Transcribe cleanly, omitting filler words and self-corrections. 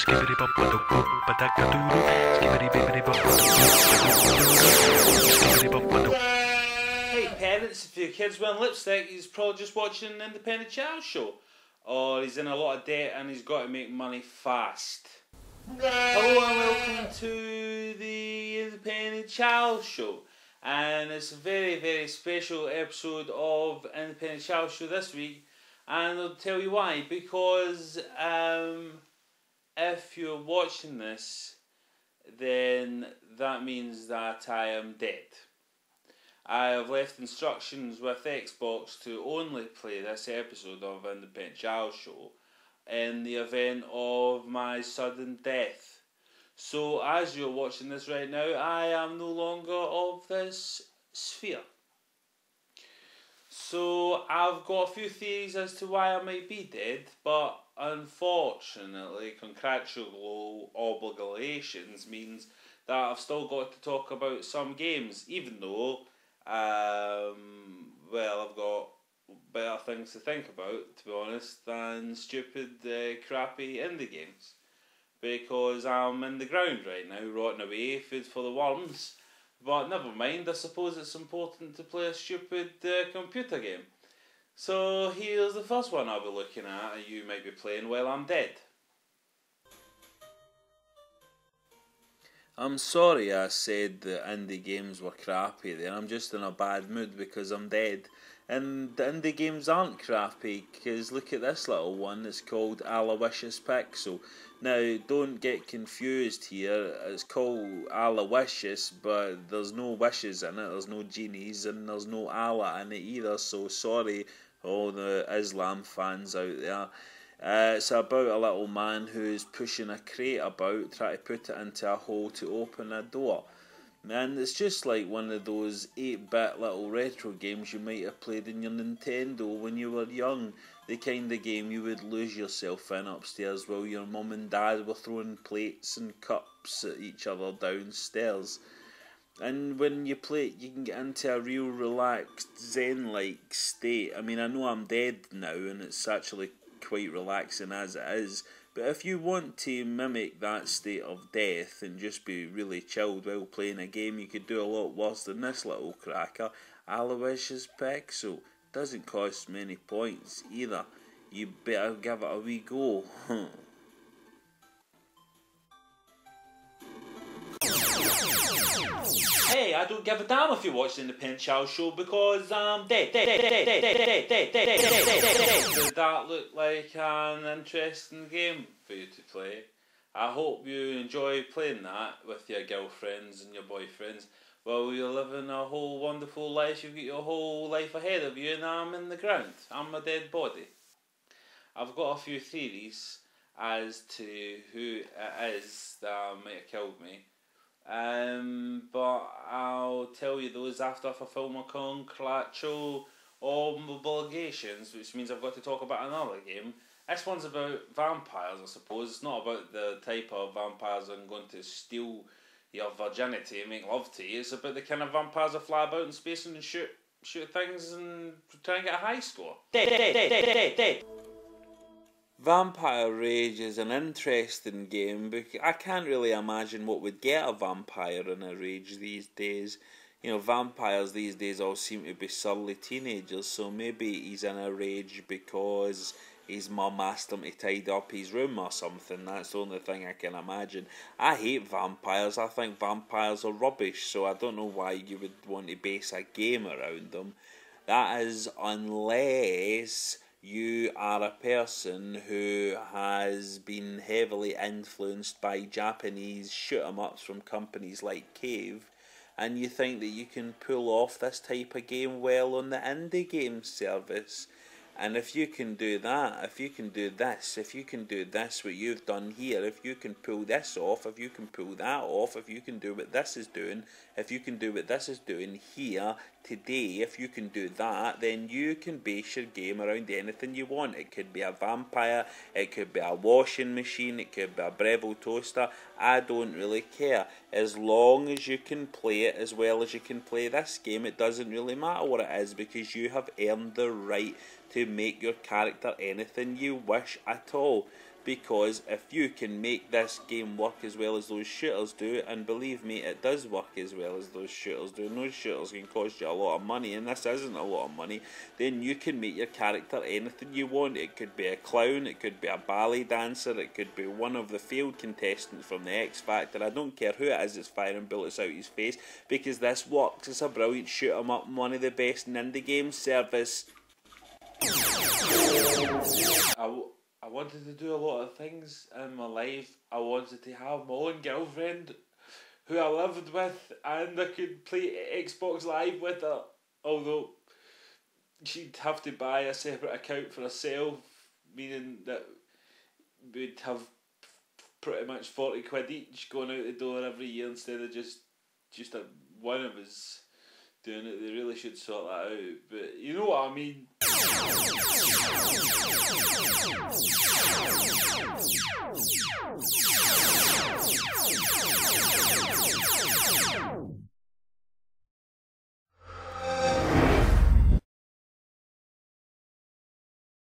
skibbity bump a doo ba da ga doo doo, skibbity bibbity bump a doo skibbity bump a doo. Hey parents, if your kid's wearing lipstick, he's probably just watching an Independent Child show. Or he's in a lot of debt and he's got to make money fast. Hello and welcome to the Independent Child Show. And it's a very, very special episode of Independent Child Show this week. And I'll tell you why. Because if you're watching this, then that means that I am dead. I have left instructions with Xbox to only play this episode of Independent Child Show in the event of my sudden death. So as you're watching this right now, I am no longer of this sphere. So I've got a few theories as to why I might be dead, but unfortunately contractual obligations means that I've still got to talk about some games, even though well, I've got better things to think about, to be honest, than stupid, crappy indie games. Because I'm in the ground right now, rotting away, food for the worms. But never mind, I suppose it's important to play a stupid computer game. So here's the first one I'll be looking at, and you might be playing while I'm dead. I'm sorry I said that indie games were crappy there. I'm just in a bad mood because I'm dead. And the indie games aren't crappy, because look at this little one. It's called Aloysius Pixel. Now, don't get confused here. It's called Aloysius, but there's no wishes in it. There's no genies, and there's no Allah in it either. So sorry, all the Islam fans out there. It's about a little man who's pushing a crate about, trying to put it into a hole to open a door. And it's just like one of those 8-bit little retro games you might have played in your Nintendo when you were young. The kind of game you would lose yourself in upstairs while your mum and dad were throwing plates and cups at each other downstairs. And when you play it, you can get into a real relaxed, zen-like state. I mean, I know I'm dead now and it's actually quite relaxing as it is, but if you want to mimic that state of death and just be really chilled while playing a game, you could do a lot worse than this little cracker. Aloysius Pixel doesn't cost many points either. You better give it a wee go. Hey, I don't give a damn if you watch the Independent Child Show because I'm dead. Did that look like an interesting game for you to play? I hope you enjoy playing that with your girlfriends and your boyfriends while you're living a whole wonderful life. You've got your whole life ahead of you and I'm in the ground. I'm a dead body. I've got a few theories as to who it is that might have killed me. But I'll tell you those after I fulfill my contractual obligations, which means I've got to talk about another game. This one's about vampires, I suppose. It's not about the type of vampires I'm going to steal your virginity and make love to you. It's about the kind of vampires that fly about in space and shoot things and try and get a high score. Dead. Vampire Rage is an interesting game, but I can't really imagine what would get a vampire in a rage these days. You know, vampires these days all seem to be surly teenagers, so maybe he's in a rage because his mum asked him to tidy up his room or something. That's the only thing I can imagine. I hate vampires. I think vampires are rubbish, so I don't know why you would want to base a game around them. That is unless you are a person who has been heavily influenced by Japanese shoot-em-ups from companies like Cave, and you think that you can pull off this type of game well on the indie game service. And if you can do that, if you can do this, what you've done here, if you can pull this off, if you can pull that off, if you can do what this is doing, if you can do what this is doing here, today, if you can do that, then you can base your game around anything you want. It could be a vampire, it could be a washing machine, it could be a Breville toaster. I don't really care. As long as you can play it as well as you can play this game, it doesn't really matter what it is, because you have earned the right to make your character anything you wish at all. because if you can make this game work as well as those shooters do, and believe me, it does work as well as those shooters do, and those shooters can cost you a lot of money, and this isn't a lot of money, then you can make your character anything you want. It could be a clown, it could be a ballet dancer, it could be one of the failed contestants from the X Factor. I don't care who it is that's firing bullets out his face, because this works. It's a brilliant shoot 'em up, one of the best in indie game service. I wanted to do a lot of things in my life. I wanted to have my own girlfriend who I lived with, and I could play Xbox Live with her, although she'd have to buy a separate account for herself, meaning that we'd have pretty much 40 quid each going out the door every year instead of just one of us doing it. They really should sort that out, but you know what I mean.